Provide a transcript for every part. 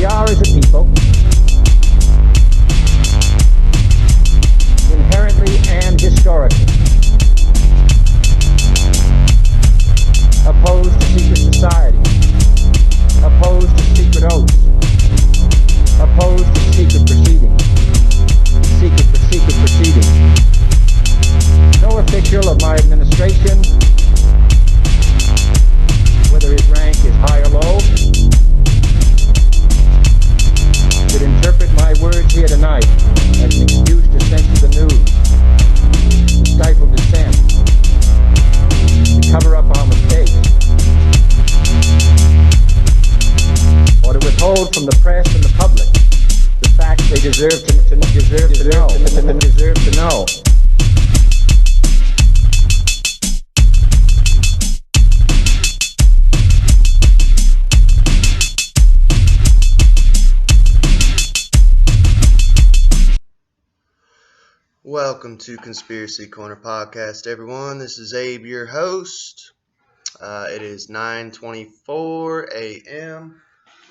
We are, as a people, inherently and historically opposed to secret society, opposed to secret oaths, opposed to secret proceedings, secret proceedings. No official of my administration, whether his rank is high or low, should interpret my words here tonight as an excuse to censor the news, to stifle dissent, to cover up our mistakes, or to withhold from the press and the public the facts they deserve to know. Welcome to Conspiracy Corner Podcast, everyone. This is Abe, your host. It is 9:24 a.m.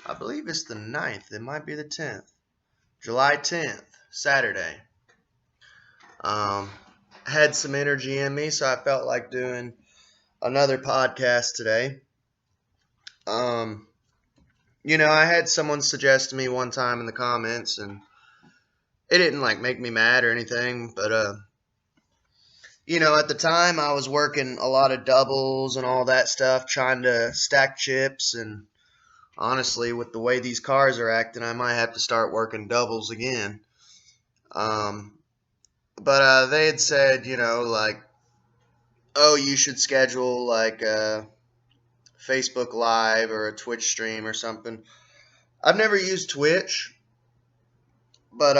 I believe it's the 9th. It might be the 10th. July 10th, Saturday. Had some energy in me, so I felt like doing another podcast today. I had someone suggest to me one time in the comments, and it didn't make me mad or anything, but at the time I was working a lot of doubles and all that stuff, trying to stack chips, and honestly, with the way these cars are acting, I might have to start working doubles again. But they had said, oh, you should schedule a Facebook Live or a Twitch stream or something. I've never used Twitch, but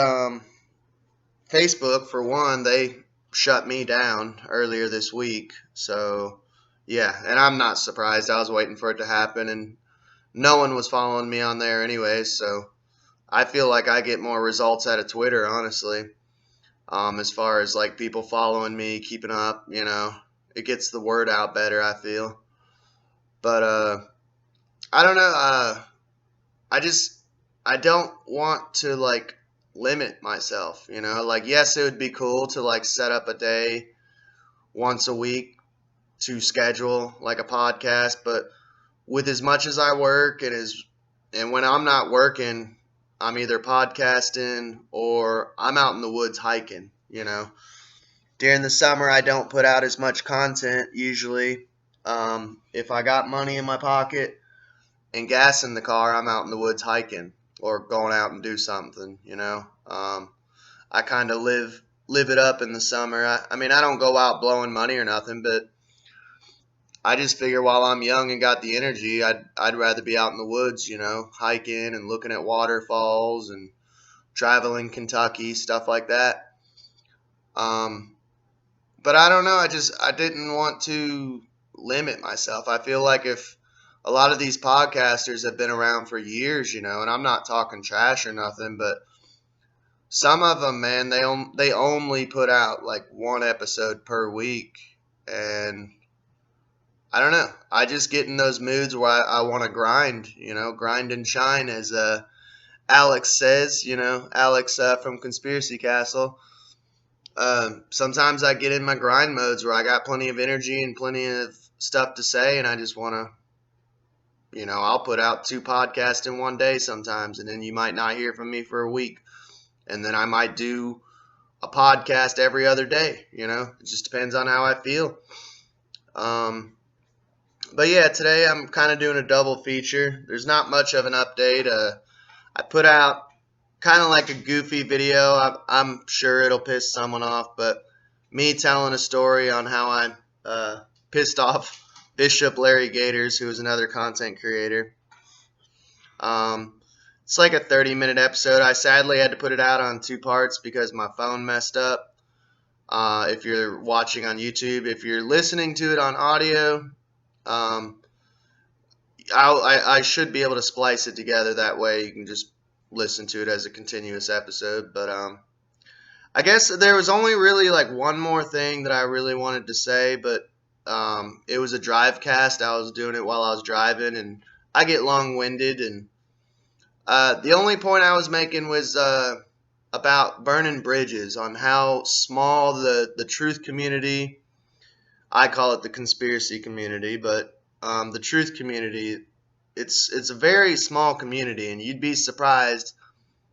Facebook, for one, they shut me down earlier this week. So, yeah, and I'm not surprised. I was waiting for it to happen, and no one was following me on there anyways. So, I feel like I get more results out of Twitter, honestly, as far as people following me, keeping up. It gets the word out better, I feel. But I don't know. I don't want to limit myself, yes, it would be cool to set up a day once a week to schedule a podcast, but with as much as I work and when I'm not working, I'm either podcasting or I'm out in the woods hiking. During the summer I don't put out as much content usually. If I got money in my pocket and gas in the car, I'm out in the woods hiking or going out and do something, I kind of live it up in the summer. I mean, I don't go out blowing money or nothing, but I just figure while I'm young and got the energy, I'd rather be out in the woods, hiking and looking at waterfalls and traveling Kentucky, stuff like that. But I don't know. I didn't want to limit myself. I feel like if a lot of these podcasters have been around for years, and I'm not talking trash or nothing, but some of them, man, they only put out one episode per week, and I don't know. I just get in those moods where I want to grind, grind and shine, as Alex says, Alex from Conspiracy Castle. Sometimes I get in my grind modes where I got plenty of energy and plenty of stuff to say, and I just want to, I'll put out 2 podcasts in one day sometimes, and then you might not hear from me for a week. And then I might do a podcast every other day, It just depends on how I feel. But yeah, today I'm kind of doing a double feature. There's not much of an update. I put out kind of a goofy video. I'm sure it'll piss someone off, but me telling a story on how I pissed off Bishop Larry Gators, who is another content creator. It's a 30-minute episode. I sadly had to put it out on 2 parts because my phone messed up. If you're watching on YouTube, if you're listening to it on audio, I should be able to splice it together. That way you can just listen to it as a continuous episode. But I guess there was only really one more thing that I really wanted to say, but it was a drive cast. I was doing it while I was driving, and I get long-winded, and The only point I was making was about burning bridges, on how small the truth community, I call it the conspiracy community, but the truth community, it's a very small community, and you'd be surprised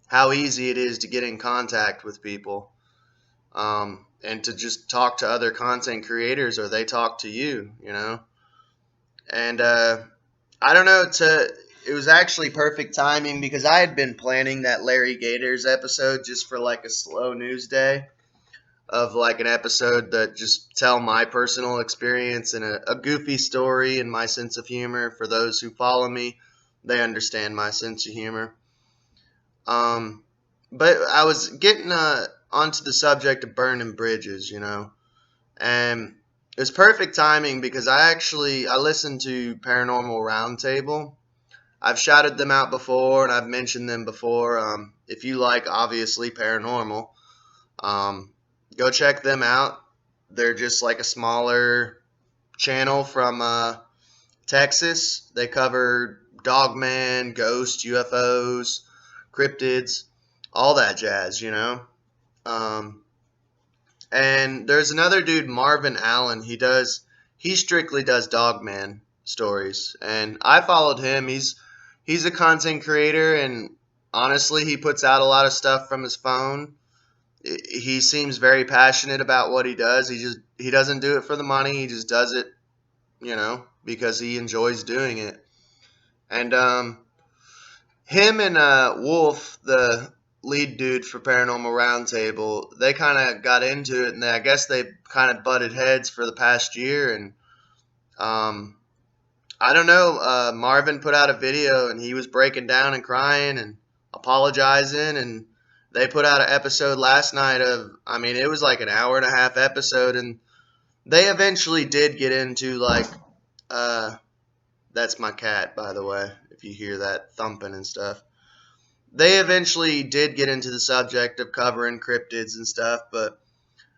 how easy it is to get in contact with people, and to just talk to other content creators, or they talk to you, you know. And I don't know. It was actually perfect timing because I had been planning that Larry Gators episode just for like a slow news day, of like an episode that just tell my personal experience and a goofy story and my sense of humor. For those who follow me, they understand my sense of humor. Um, but I was getting onto the subject of burning bridges, you know, and it was perfect timing because I listened to Paranormal Roundtable. I've shouted them out before and I've mentioned them before. If you like, obviously, paranormal, um, go check them out. They're just like a smaller channel from Texas. They cover dogman, ghosts, UFOs, cryptids, all that jazz, you know. Um, and there's another dude, Marvin Allen. He strictly does dogman stories, and I followed him. He's a content creator, and honestly, he puts out a lot of stuff from his phone. He seems very passionate about what he does. He doesn't do it for the money. He just does it, you know, because he enjoys doing it. And him and Wolf, the lead dude for Paranormal Roundtable, they kind of got into it, and I guess they kind of butted heads for the past year. And um, I don't know. Marvin put out a video, and he was breaking down and crying and apologizing, and they put out an episode last night of, I mean, it was like an hour and a half episode, and they eventually did get into like, uh, that's my cat, by the way, if you hear that thumping and stuff. They eventually did get into the subject of covering cryptids and stuff, but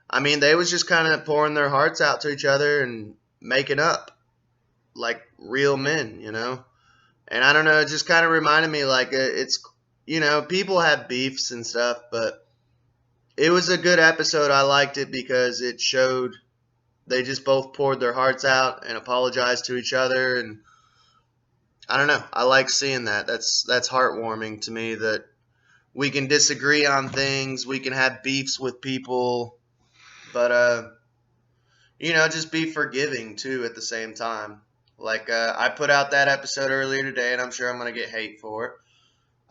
I mean, they was just kind of pouring their hearts out to each other and making up like real men, you know? And I don't know, it just kind of reminded me like it's, you know, people have beefs and stuff, but it was a good episode. I liked it because it showed they just both poured their hearts out and apologized to each other. And I don't know, I like seeing that. That's heartwarming to me, that we can disagree on things, we can have beefs with people, but you know, just be forgiving too at the same time. Like I put out that episode earlier today, and I'm sure I'm gonna get hate for it.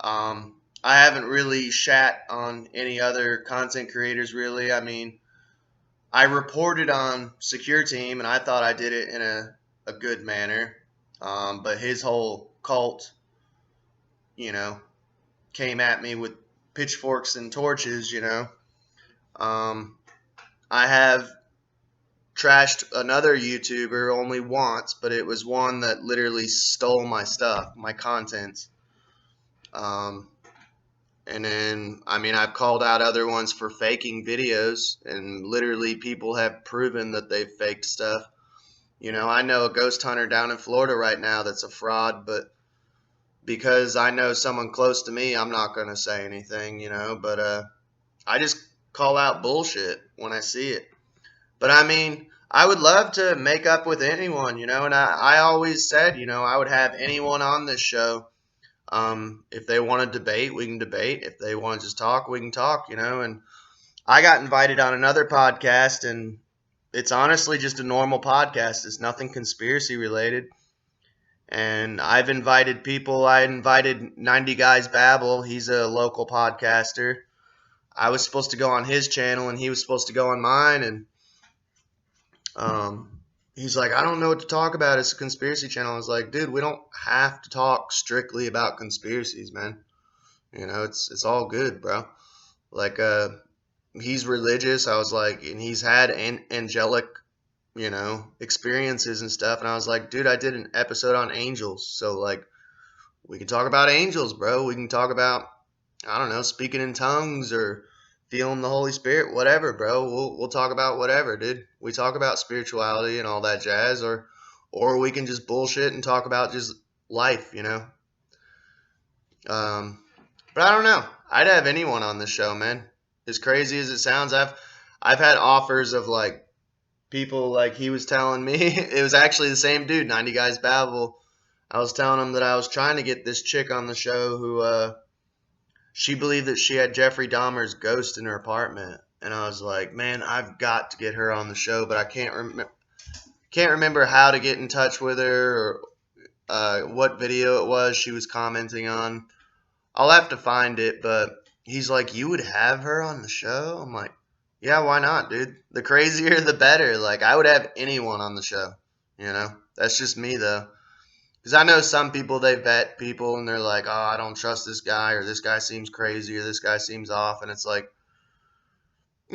I haven't really shat on any other content creators really. I mean, I reported on Secure Team, and I thought I did it in a good manner. But his whole cult, you know, came at me with pitchforks and torches, you know. I have trashed another YouTuber only once, but it was one that literally stole my stuff, my content. Um, and then, I mean, I've called out other ones for faking videos, and literally people have proven that they've faked stuff. You know, I know a ghost hunter down in Florida right now that's a fraud, but because I know someone close to me, I'm not going to say anything, you know, but I just call out bullshit when I see it. But I mean, I would love to make up with anyone, you know, and I always said, you know, I would have anyone on this show. If they want to debate, we can debate. If they want to just talk, we can talk, you know. And I got invited on another podcast, and it's honestly just a normal podcast. It's nothing conspiracy related. And I've invited people. I invited 90 Guys Babble. He's a local podcaster. I was supposed to go on his channel, and he was supposed to go on mine. And he's like, I don't know what to talk about. It's a conspiracy channel. I was like, dude, we don't have to talk strictly about conspiracies, man. You know, it's all good, bro. Like, he's religious. I was like, and he's had angelic, you know, experiences and stuff. And I was like, dude, I did an episode on angels. So, like, we can talk about angels, bro. We can talk about, I don't know, speaking in tongues or feeling the Holy Spirit, whatever, bro. We'll talk about whatever, dude. We talk about spirituality and all that jazz, or we can just bullshit and talk about just life, you know. But I don't know. I'd have anyone on the show, man. As crazy as it sounds, I've had offers of like people like he was telling me. It was actually the same dude, 90 Guys Babble. I was telling him that I was trying to get this chick on the show who she believed that she had Jeffrey Dahmer's ghost in her apartment, and I was like, man, I've got to get her on the show, but I can't remember how to get in touch with her or what video it was she was commenting on. I'll have to find it, but he's like, you would have her on the show? I'm like, yeah, why not, dude? The crazier, the better. Like, I would have anyone on the show, you know? That's just me, though. Because I know some people, they vet people, and they're like, oh, I don't trust this guy, or this guy seems crazy, or this guy seems off, and it's like,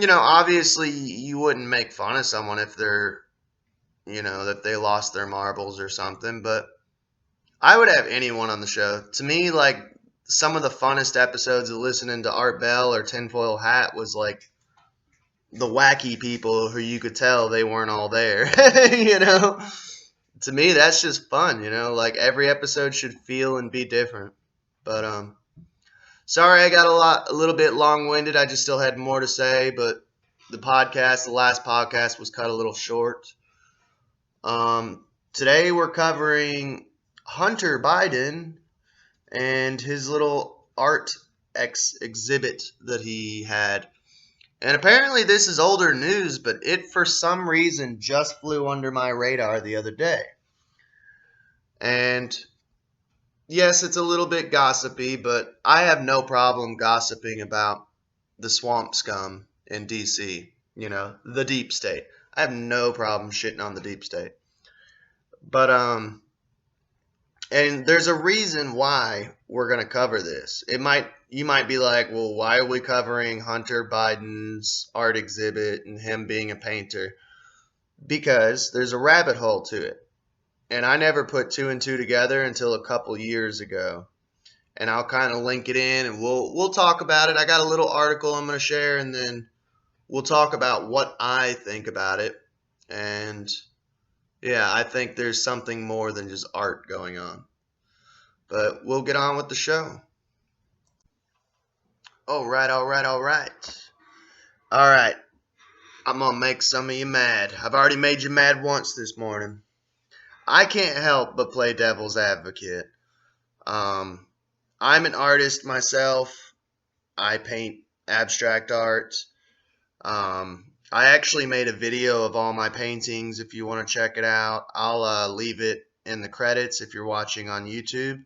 obviously you wouldn't make fun of someone if they're, that they lost their marbles or something, but I would have anyone on the show. To me, like, some of the funnest episodes of listening to Art Bell or Tinfoil Hat was like the wacky people who you could tell they weren't all there. To me, that's just fun. Like every episode should feel and be different. But sorry I got a little bit long-winded. I just still had more to say, but the last podcast was cut a little short. Today we're covering Hunter Biden and his little art exhibit that he had. And apparently this is older news, but it for some reason just flew under my radar the other day. And yes, it's a little bit gossipy, but I have no problem gossiping about the swamp scum in DC, the deep state. I have no problem shitting on the deep state. But and there's a reason why we're going to cover this. You might be like, well, why are we covering Hunter Biden's art exhibit and him being a painter? Because there's a rabbit hole to it. And I never put two and two together until a couple years ago. And I'll kind of link it in and we'll talk about it. I got a little article I'm going to share, and then we'll talk about what I think about it. And yeah, I think there's something more than just art going on. But we'll get on with the show. All right. All right. I'm going to make some of you mad. I've already made you mad once this morning. I can't help but play devil's advocate. I'm an artist myself. I paint abstract art. I actually made a video of all my paintings. If you want to check it out, I'll leave it in the credits if you're watching on YouTube.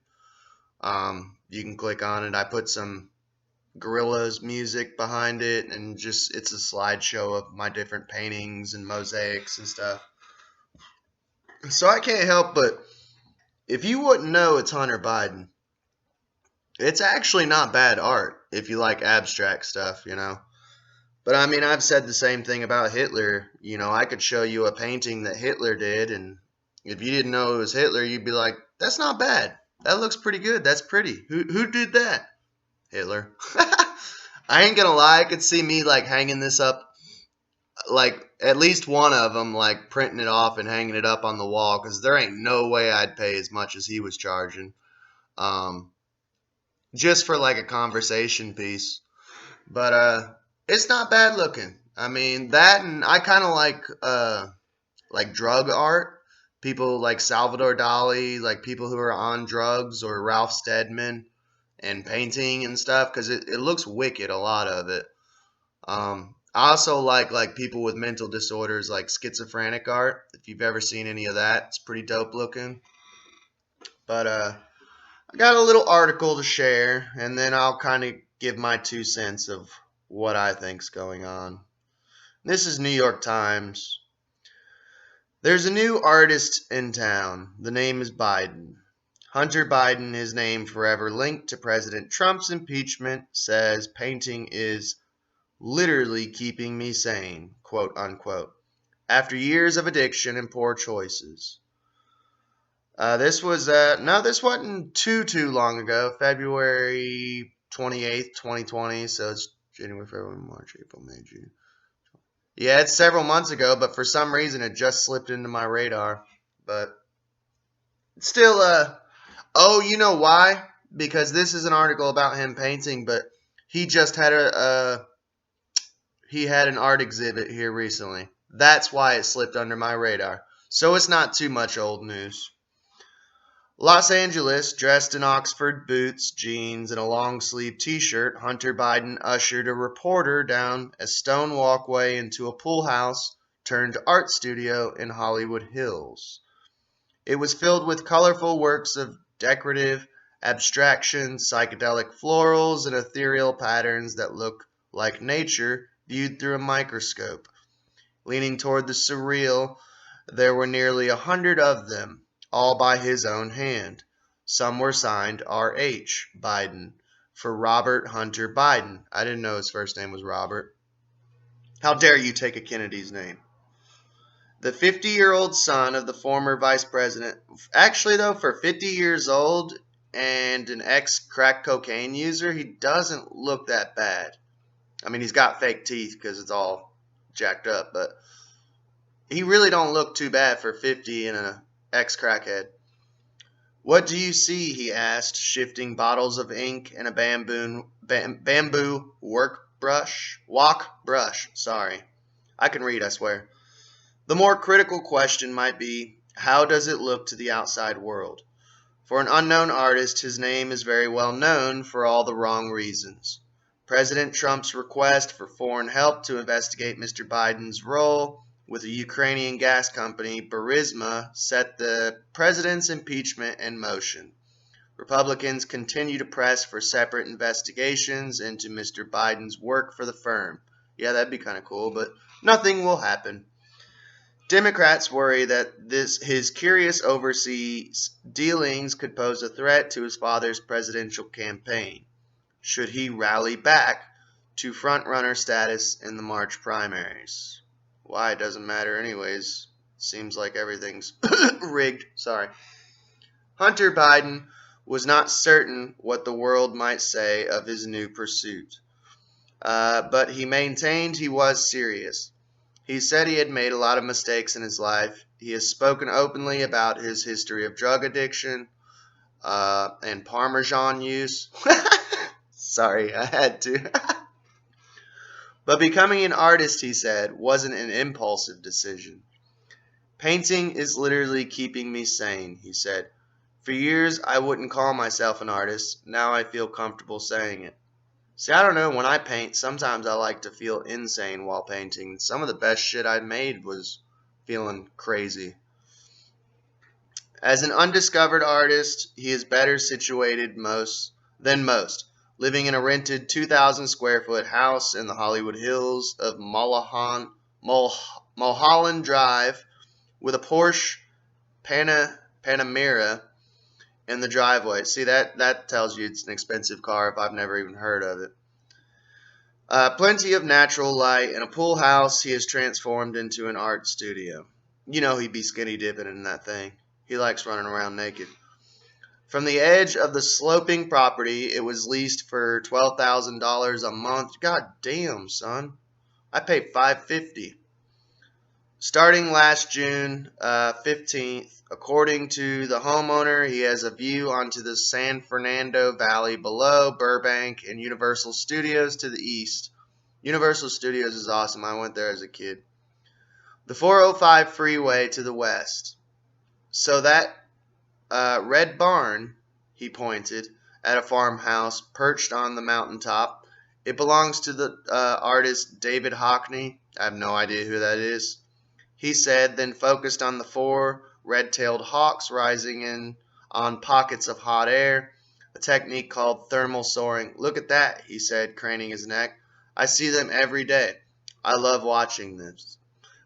You can click on it. I put some Gorillaz music behind it, and just it's a slideshow of my different paintings and mosaics and stuff. So I can't help but, if you wouldn't know it's Hunter Biden, it's actually not bad art if you like abstract stuff, But I mean, I've said the same thing about Hitler. I could show you a painting that Hitler did, and if you didn't know it was Hitler, you'd be like, that's not bad. That looks pretty good. That's pretty. Who did that? Hitler. I ain't gonna lie, I could see me like hanging this up, like at least one of them, like printing it off and hanging it up on the wall, because there ain't no way I'd pay as much as he was charging, just for like a conversation piece. But it's not bad looking. I mean, that, and I kind of like drug art. People like Salvador Dali, like people who are on drugs, or Ralph Steadman, and painting and stuff, because it looks wicked, a lot of it. I also like people with mental disorders, like schizophrenic art. If you've ever seen any of that, it's pretty dope looking. But I got a little article to share, and then I'll kind of give my 2 cents of what I think's going on. This is New York Times. There's a new artist in town. The name is Biden. Hunter Biden, his name forever linked to President Trump's impeachment, says painting is literally keeping me sane, quote unquote, after years of addiction and poor choices. This wasn't too long ago, February 28th, 2020, so it's January, February, March, April, May, June. Yeah, it's several months ago, but for some reason it just slipped into my radar. But still, oh, you know why? because this is an article about him painting, but he just had he had an art exhibit here recently. That's why it slipped under my radar. So it's not too much old news. Los Angeles, dressed in Oxford boots, jeans, and a long-sleeved t-shirt, Hunter Biden ushered a reporter down a stone walkway into a pool house turned art studio in Hollywood Hills. It was filled with colorful works of decorative abstraction, psychedelic florals, and ethereal patterns that look like nature viewed through a microscope. Leaning toward the surreal, there were nearly 100 of them, all by his own hand. Some were signed R.H. Biden for Robert Hunter Biden. I didn't know his first name was Robert. How dare you take a Kennedy's name? The 50-year-old son of the former vice president. Actually, though, for 50 years old and an ex-crack cocaine user, he doesn't look that bad. I mean, he's got fake teeth because it's all jacked up, but he really don't look too bad for 50 and an ex-crackhead. What do you see? He asked, shifting bottles of ink and a bamboo walk brush. Sorry. I can read, I swear. The more critical question might be, how does it look to the outside world? For an unknown artist, his name is very well known for all the wrong reasons. President Trump's request for foreign help to investigate Mr. Biden's role with a Ukrainian gas company, Burisma, set the president's impeachment in motion. Republicans continue to press for separate investigations into Mr. Biden's work for the firm. Yeah, that'd be kind of cool, but nothing will happen. Democrats worry that his curious overseas dealings could pose a threat to his father's presidential campaign, should he rally back to front-runner status in the March primaries. Why, it doesn't matter anyways. Seems like everything's rigged. Sorry. Hunter Biden was not certain what the world might say of his new pursuit, but he maintained he was serious. He said he had made a lot of mistakes in his life. He has spoken openly about his history of drug addiction and Parmesan use. Sorry, I had to. But becoming an artist, he said, wasn't an impulsive decision. Painting is literally keeping me sane, he said. For years, I wouldn't call myself an artist. Now I feel comfortable saying it. See, I don't know, when I paint, sometimes I like to feel insane while painting. Some of the best shit I made was feeling crazy. As an undiscovered artist, he is better situated than most, living in a rented 2,000 square foot house in the Hollywood Hills of Mulholland Drive with a Porsche Panamera in the driveway. See, that tells you it's an expensive car if I've never even heard of it. Plenty of natural light and a pool house he has transformed into an art studio. You know he'd be skinny dipping in that thing. He likes running around naked. From the edge of the sloping property, it was leased for $12,000 a month. God damn, son. I paid $550. Starting last June 15th, according to the homeowner, he has a view onto the San Fernando Valley below, Burbank, and Universal Studios to the east. Universal Studios is awesome. I went there as a kid. The 405 freeway to the west. So that red barn, he pointed at a farmhouse perched on the mountaintop. It belongs to the artist David Hockney. I have no idea who that is. He said, then focused on the 4 red-tailed hawks rising in on pockets of hot air, a technique called thermal soaring. Look at that, he said, craning his neck. I see them every day. I love watching this.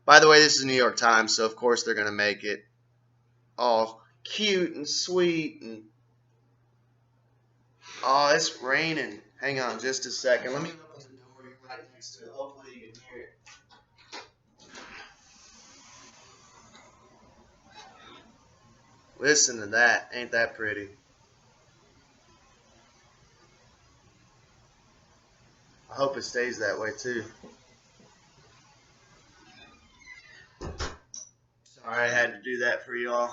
By the way, this is New York Times, so of course they're going to make it all cute and sweet. And oh, it's raining. Hang on just a second. Let me open the door right next to it. Hopefully you can hear it. Listen to that. Ain't that pretty? I hope it stays that way too. Sorry I had to do that for y'all.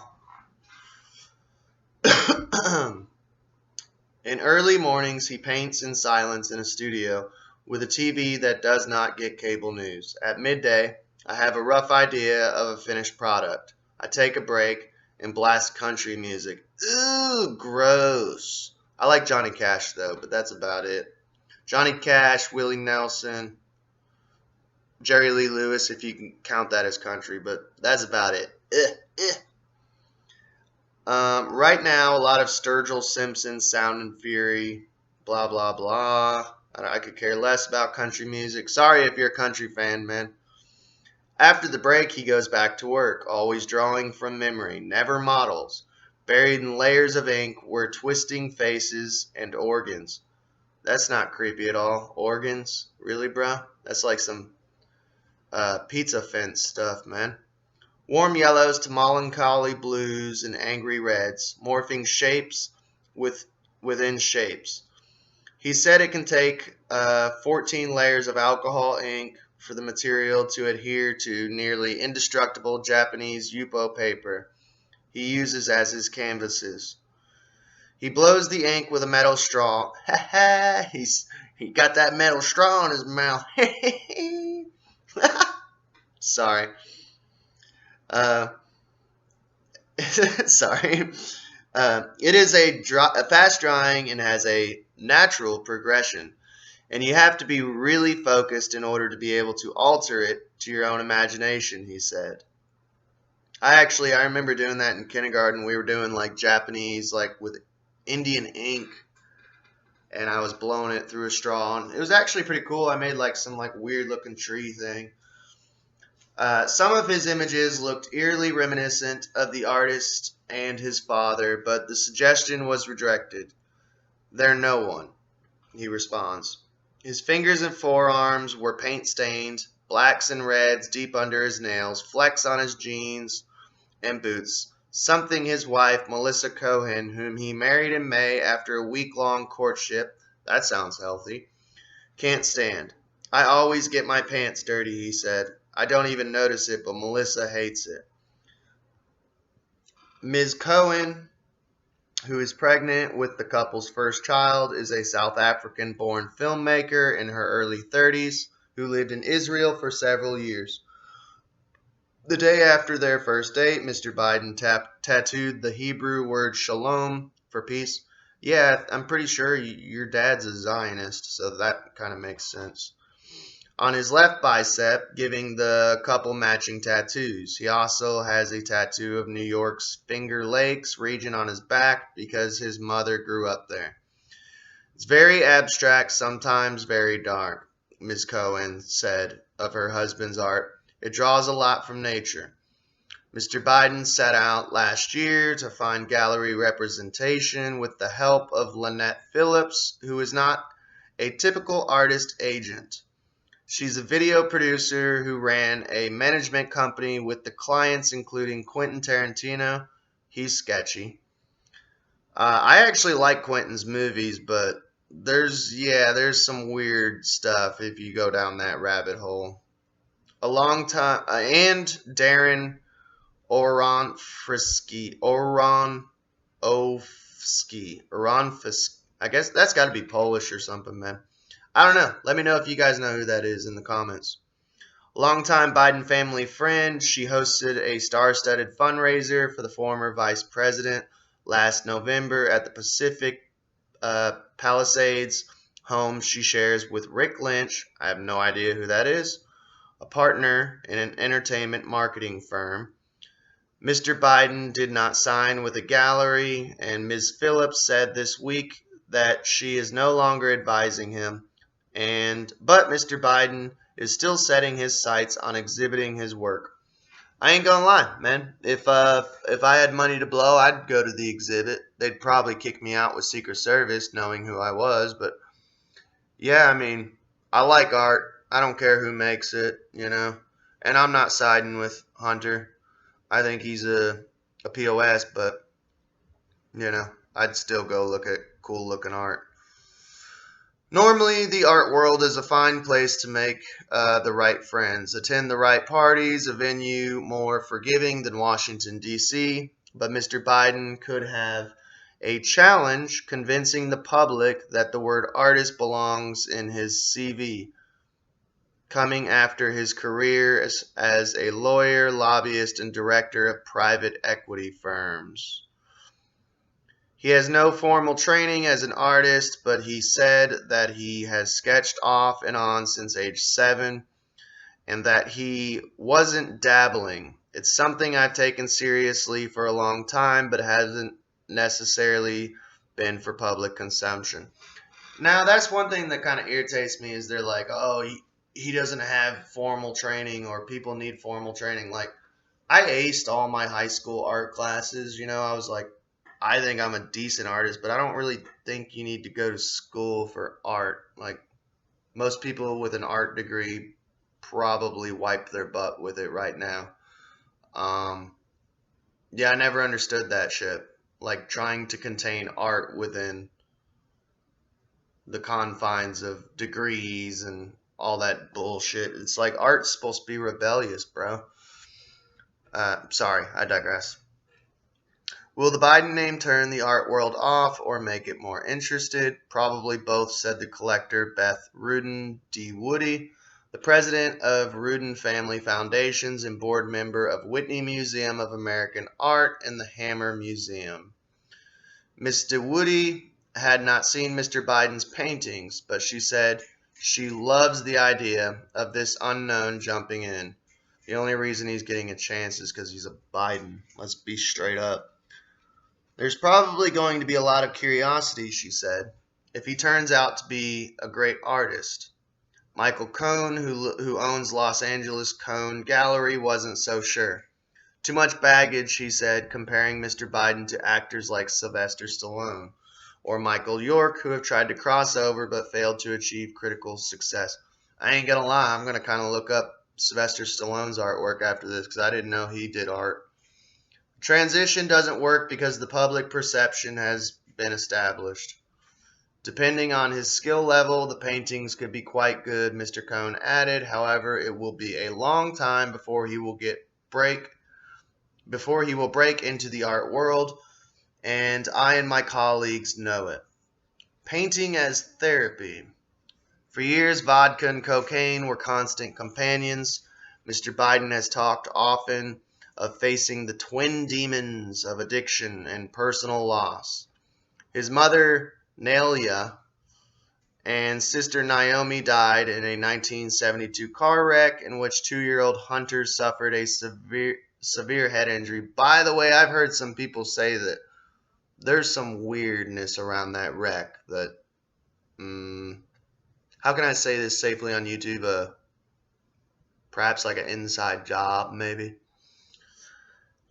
In early mornings, he paints in silence in a studio with a TV that does not get cable news. At midday, I have a rough idea of a finished product. I take a break and blast country music. Ooh, gross. I like Johnny Cash, though, but that's about it. Johnny Cash, Willie Nelson, Jerry Lee Lewis, if you can count that as country, but that's about it. Right now, a lot of Sturgill Simpson, Sound and Fury, blah, blah, blah. I could care less about country music. Sorry if you're a country fan, man. After the break, he goes back to work, always drawing from memory, never models. Buried in layers of ink were twisting faces and organs. That's not creepy at all. Organs? Really, bro? That's like some pizza fence stuff, man. Warm yellows to melancholy blues and angry reds, morphing shapes within shapes. He said it can take 14 layers of alcohol ink for the material to adhere to nearly indestructible Japanese Yupo paper he uses as his canvases. He blows the ink with a metal straw. Ha ha! He got that metal straw in his mouth. Sorry. Sorry. It is a fast drying and has a natural progression, and you have to be really focused in order to be able to alter it to your own imagination, he said. I remember doing that in kindergarten. We were doing like Japanese, like with Indian ink, and I was blowing it through a straw, and it was actually pretty cool. I made like some like weird looking tree thing. Some of his images looked eerily reminiscent of the artist and his father, but the suggestion was rejected. They're no one, he responds. His fingers and forearms were paint-stained, blacks and reds deep under his nails, flecks on his jeans and boots, something his wife, Melissa Cohen, whom he married in May after a week-long courtship, that sounds healthy, can't stand. I always get my pants dirty, he said. I don't even notice it, but Melissa hates it. Ms. Cohen, who is pregnant with the couple's first child, is a South African-born filmmaker in her early 30s who lived in Israel for several years. The day after their first date, Mr. Biden tattooed the Hebrew word shalom for peace. Yeah, I'm pretty sure your dad's a Zionist, so that kind of makes sense. On his left bicep, giving the couple matching tattoos. He also has a tattoo of New York's Finger Lakes region on his back because his mother grew up there. It's very abstract, sometimes very dark, Ms. Cohen said of her husband's art. It draws a lot from nature. Mr. Biden set out last year to find gallery representation with the help of Lynette Phillips, who is not a typical artist agent. She's a video producer who ran a management company with the clients including Quentin Tarantino. He's sketchy. I actually like Quentin's movies, but there's some weird stuff if you go down that rabbit hole. A long time, and Darren Aronofsky. I guess that's got to be Polish or something, man. I don't know. Let me know if you guys know who that is in the comments. Longtime Biden family friend, she hosted a star-studded fundraiser for the former vice president last November at the Pacific Palisades home she shares with Rick Lynch. I have no idea who that is. A partner in an entertainment marketing firm. Mr. Biden did not sign with a gallery, and Ms. Phillips said this week that she is no longer advising him. But Mr. Biden is still setting his sights on exhibiting his work. I ain't gonna lie, man. If I had money to blow, I'd go to the exhibit. They'd probably kick me out with Secret Service, knowing who I was. But yeah, I mean, I like art. I don't care who makes it, you know. And I'm not siding with Hunter. I think he's a POS, but you know, I'd still go look at cool looking art. Normally, the art world is a fine place to make the right friends, attend the right parties, a venue more forgiving than Washington, D.C., but Mr. Biden could have a challenge convincing the public that the word artist belongs in his CV, coming after his career as a lawyer, lobbyist, and director of private equity firms. He has no formal training as an artist, but he said that he has sketched off and on since age 7 and that he wasn't dabbling. It's something I've taken seriously for a long time, but hasn't necessarily been for public consumption. Now, that's one thing that kind of irritates me is they're like, oh, he doesn't have formal training or people need formal training. Like, I aced all my high school art classes. You know, I was like, I think I'm a decent artist, but I don't really think you need to go to school for art. Like, most people with an art degree probably wipe their butt with it right now. Yeah, I never understood that shit. Like, trying to contain art within the confines of degrees and all that bullshit. It's like art's supposed to be rebellious, bro. Sorry, I digress. Will the Biden name turn the art world off or make it more interested? Probably both, said the collector Beth Rudin D. Woody, the president of Rudin Family Foundations and board member of Whitney Museum of American Art and the Hammer Museum. Miss De Woody had not seen Mr. Biden's paintings, but she said she loves the idea of this unknown jumping in. The only reason he's getting a chance is because he's a Biden. Let's be straight up. There's probably going to be a lot of curiosity, she said, if he turns out to be a great artist. Michael Cohn, who owns Los Angeles Cohn Gallery, wasn't so sure. Too much baggage, he said, comparing Mr. Biden to actors like Sylvester Stallone or Michael York, who have tried to cross over but failed to achieve critical success. I ain't gonna lie, I'm gonna kind of look up Sylvester Stallone's artwork after this because I didn't know he did art. Transition doesn't work because the public perception has been established. Depending on his skill level, the paintings could be quite good, Mr. Cohn added. However, it will be a long time before he will break into the art world, and I and my colleagues know it. Painting as therapy. For years, vodka and cocaine were constant companions. Mr. Biden has talked often of facing the twin demons of addiction and personal loss. His mother, Nelia, and sister Naomi died in a 1972 car wreck in which 2-year-old Hunter suffered a severe head injury. By the way, I've heard some people say that there's some weirdness around that wreck that, how can I say this safely on YouTube? Perhaps like an inside job, maybe.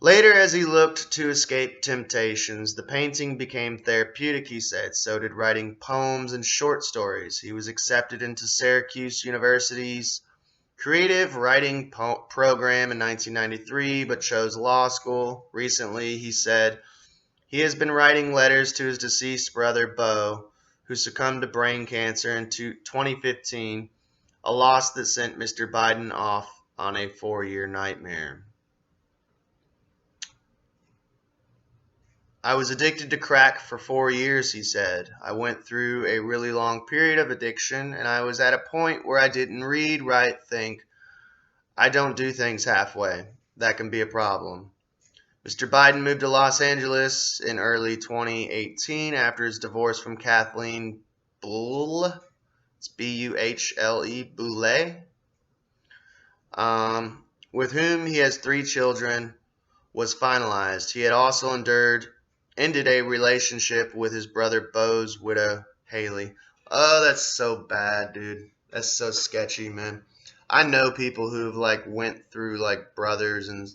Later, as he looked to escape temptations, the painting became therapeutic, he said. So did writing poems and short stories. He was accepted into Syracuse University's creative writing program in 1993, but chose law school. Recently, he said, he has been writing letters to his deceased brother, Bo, who succumbed to brain cancer in 2015, a loss that sent Mr. Biden off on a 4-year nightmare. I was addicted to crack for 4 years, he said. I went through a really long period of addiction, and I was at a point where I didn't read, write, think. I don't do things halfway. That can be a problem. Mr. Biden moved to Los Angeles in early 2018 after his divorce from Kathleen Buhle. It's B-U-H-L-E, Boulay, with whom he has 3 children, was finalized. He had also ended a relationship with his brother Bo's widow, Haley. Oh, that's so bad, dude. That's so sketchy, man. I know people who've went through brothers and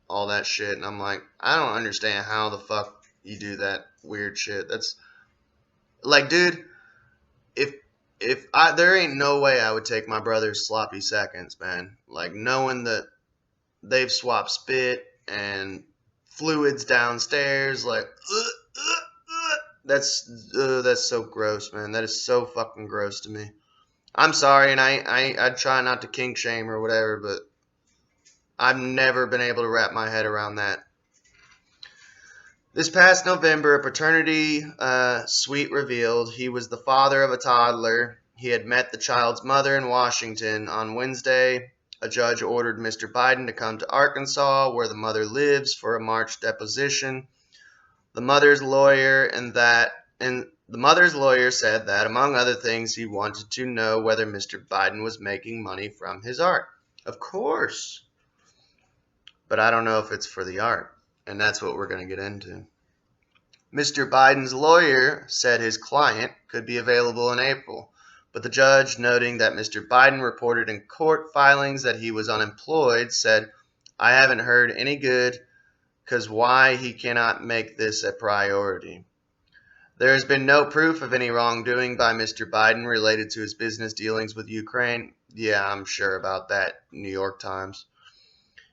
all that shit, and I'm like, I don't understand how the fuck you do that weird shit. That's dude, if there ain't no way I would take my brother's sloppy seconds, man. Knowing that they've swapped spit and fluids downstairs, that's so gross, man. That is so fucking gross to me. I'm sorry, and I try not to kink shame or whatever, but I've never been able to wrap my head around that. This past November, a paternity suite revealed he was the father of a toddler. He had met the child's mother in Washington. On Wednesday, a judge ordered Mr. Biden to come to Arkansas, where the mother lives, for a March deposition. The mother's lawyer said that, among other things, he wanted to know whether Mr. Biden was making money from his art. Of course. But I don't know if it's for the art. And that's what we're going to get into. Mr. Biden's lawyer said his client could be available in April, but the judge, noting that Mr. Biden reported in court filings that he was unemployed, said, "I haven't heard any good, because why he cannot make this a priority." There has been no proof of any wrongdoing by Mr. Biden related to his business dealings with Ukraine. Yeah, I'm sure about that, New York Times.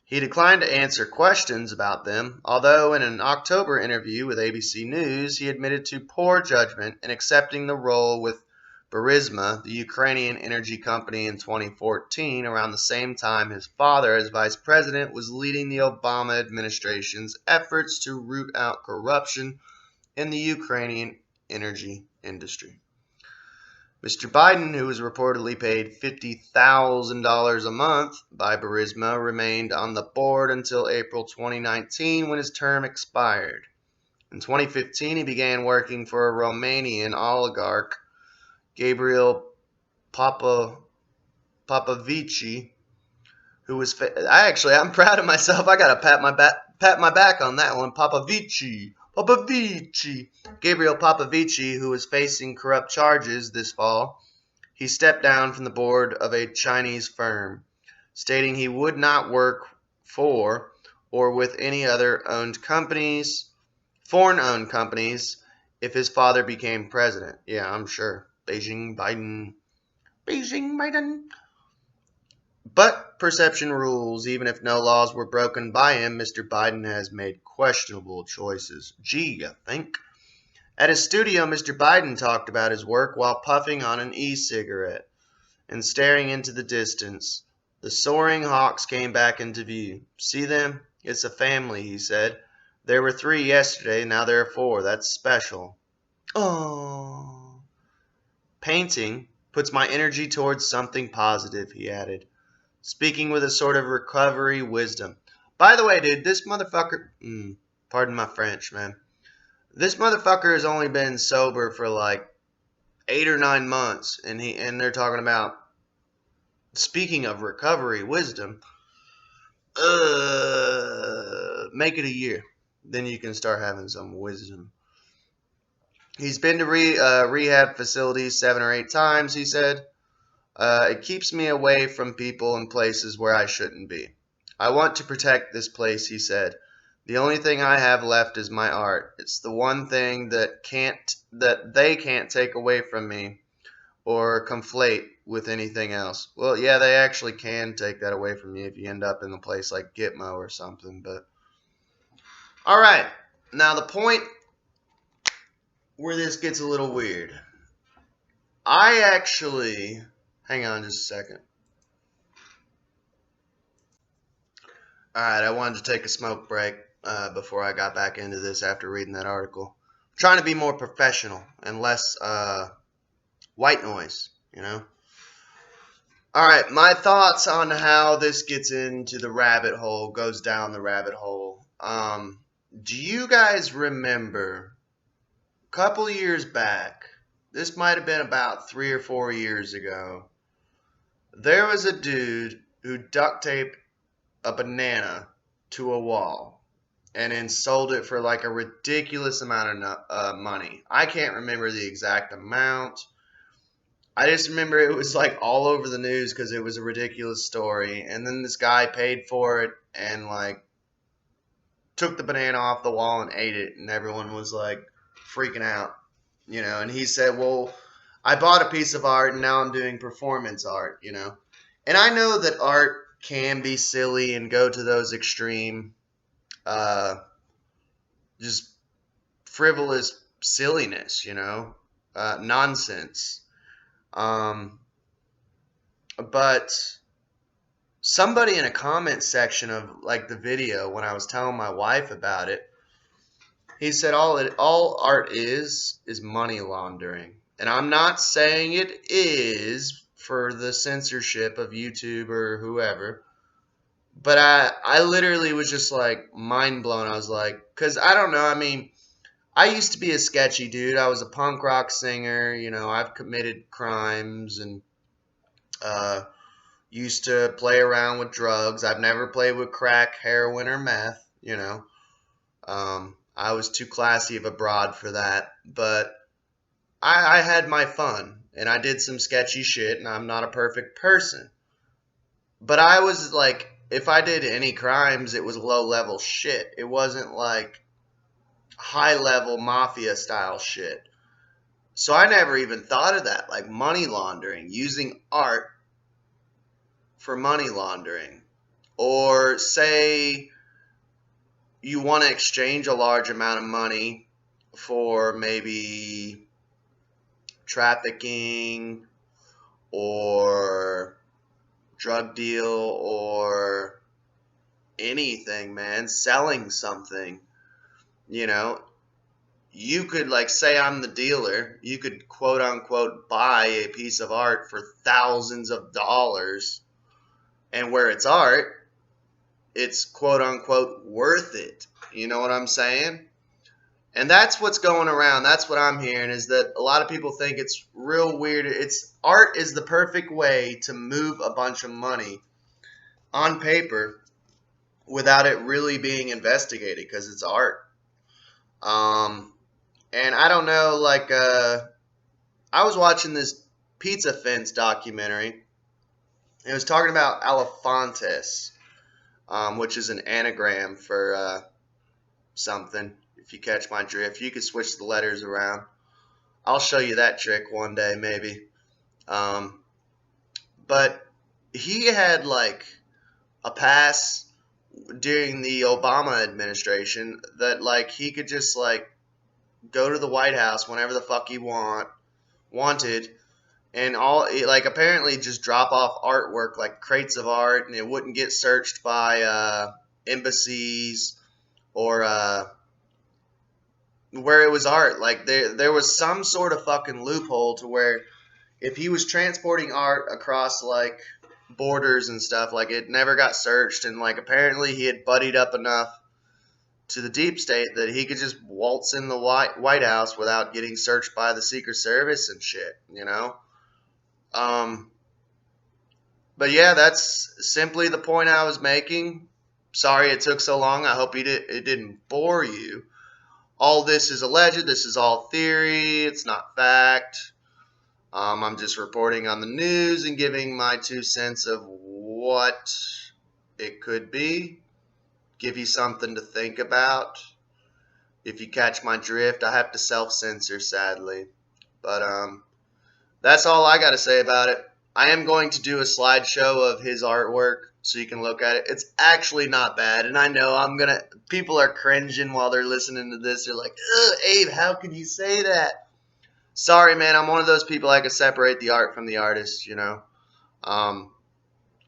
He declined to answer questions about them, although in an October interview with ABC News, he admitted to poor judgment in accepting the role with Burisma, the Ukrainian energy company, in 2014, around the same time his father, as vice president, was leading the Obama administration's efforts to root out corruption in the Ukrainian energy industry. Mr. Biden, who was reportedly paid $50,000 a month by Burisma, remained on the board until April 2019 when his term expired. In 2015, he began working for a Romanian oligarch, Gabriel Popovici, who was I'm proud of myself. I got to pat my back on that one. Popovici. Gabriel Popovici, who was facing corrupt charges this fall. He stepped down from the board of a Chinese firm, stating he would not work for or with any other foreign-owned companies, if his father became president. Yeah, I'm sure. Beijing Biden. But perception rules. Even if no laws were broken by him, Mr. Biden has made questionable choices. Gee, you think? At his studio, Mr. Biden talked about his work while puffing on an e-cigarette and staring into the distance. The soaring hawks came back into view. "See them? It's a family," he said. "There were 3 yesterday, now there are 4. That's special." Oh. "Painting puts my energy towards something positive," he added, speaking with a sort of recovery wisdom. By the way, dude, this motherfucker, pardon my French, man. This motherfucker has only been sober for like 8 or 9 months, and they're talking about, speaking of recovery wisdom, make it a year, then you can start having some wisdom. He's been to rehab facilities 7 or 8 times, he said. It keeps me away from people and places where I shouldn't be. "I want to protect this place," he said. "The only thing I have left is my art. It's the one thing that they can't take away from me or conflate with anything else." Well, yeah, they actually can take that away from you if you end up in a place like Gitmo or something. But all right, now the point where this gets a little weird. Hang on just a second. All right, I wanted to take a smoke break before I got back into this after reading that article. I'm trying to be more professional and less white noise, you know? All right, my thoughts on how this gets into the rabbit hole, goes down the rabbit hole. Do you guys remember a couple years back, this might have been about 3 or 4 years ago, there was a dude who duct taped a banana to a wall and then sold it for like a ridiculous amount of money. I can't remember the exact amount. I just remember it was like all over the news because it was a ridiculous story. And then this guy paid for it and like took the banana off the wall and ate it, and everyone was like freaking out, you know. And he said, "Well, I bought a piece of art and now I'm doing performance art," you know. And I know that art can be silly and go to those extreme, just frivolous silliness, you know, nonsense. But somebody in a comment section of like the video, when I was telling my wife about it, He said all art is money laundering. And I'm not saying it is for the censorship of YouTube or whoever. But I literally was just like mind blown. I was like, because I don't know. I mean, I used to be a sketchy dude. I was a punk rock singer. You know, I've committed crimes and used to play around with drugs. I've never played with crack, heroin, or meth. You know, I was too classy of a broad for that. But I had my fun and I did some sketchy shit. And I'm not a perfect person. But I was like, if I did any crimes, it was low-level shit. It wasn't like high-level mafia-style shit. So I never even thought of that, like money laundering, using art for money laundering. Or say you want to exchange a large amount of money for maybe trafficking or drug deal or anything, man, selling something. You know, you could, like, say I'm the dealer, you could quote unquote buy a piece of art for thousands of dollars, and where it's art, it's quote unquote worth it. You know what I'm saying? And that's what's going around. That's what I'm hearing, is that a lot of people think it's real weird. It's art is the perfect way to move a bunch of money on paper without it really being investigated, because it's art. And I don't know, like, I was watching this Pizza Fence documentary. It was talking about Elefantes, which is an anagram for something. If you catch my drift, you could switch the letters around. I'll show you that trick one day, maybe. But he had like a pass during the Obama administration that like he could just like go to the White House whenever the fuck he wanted, and all like apparently just drop off artwork, like crates of art, and it wouldn't get searched by embassies or where it was art. Like there was some sort of fucking loophole to where if he was transporting art across like borders and stuff, like it never got searched, and like apparently he had buddied up enough to the deep state that he could just waltz in the White House without getting searched by the Secret Service and shit, you know? But yeah, that's simply the point I was making. Sorry it took so long. I hope it didn't bore you. All this is alleged. This is all theory. It's not fact. I'm just reporting on the news and giving my 2 cents of what it could be. Give you something to think about. If you catch my drift, I have to self-censor, sadly. But that's all I got to say about it. I am going to do a slideshow of his artwork so you can look at it. It's actually not bad, and I know people are cringing while they're listening to this. They're like, ugh, Abe, how can you say that? Sorry, man, I'm one of those people. I can separate the art from the artist, you know. I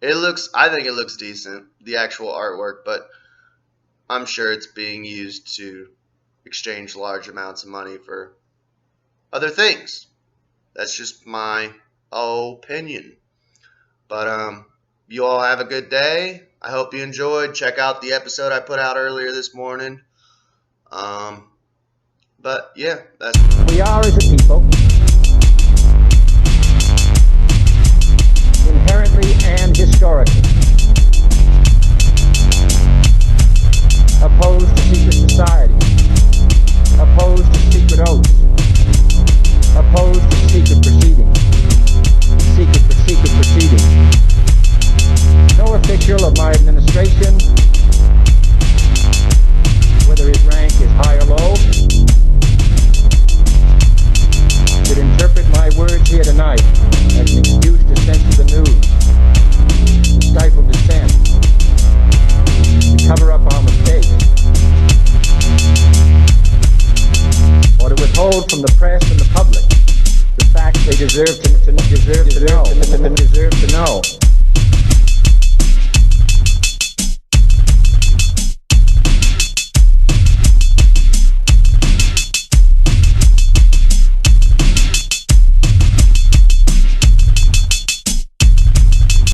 think it looks decent, the actual artwork, but I'm sure it's being used to exchange large amounts of money for other things. That's just my opinion. But you all have a good day. I hope you enjoyed. Check out the episode I put out earlier this morning. But yeah, that's We are as a people inherently and historically opposed to secret society, opposed to secret oaths, opposed to secret proceedings, secret proceedings. No official of my administration, whether his rank is high or low, should interpret my words here tonight as an excuse to censor the news, to stifle dissent, to cover up our mistakes, or to withhold from the press and the public the facts they deserve to know.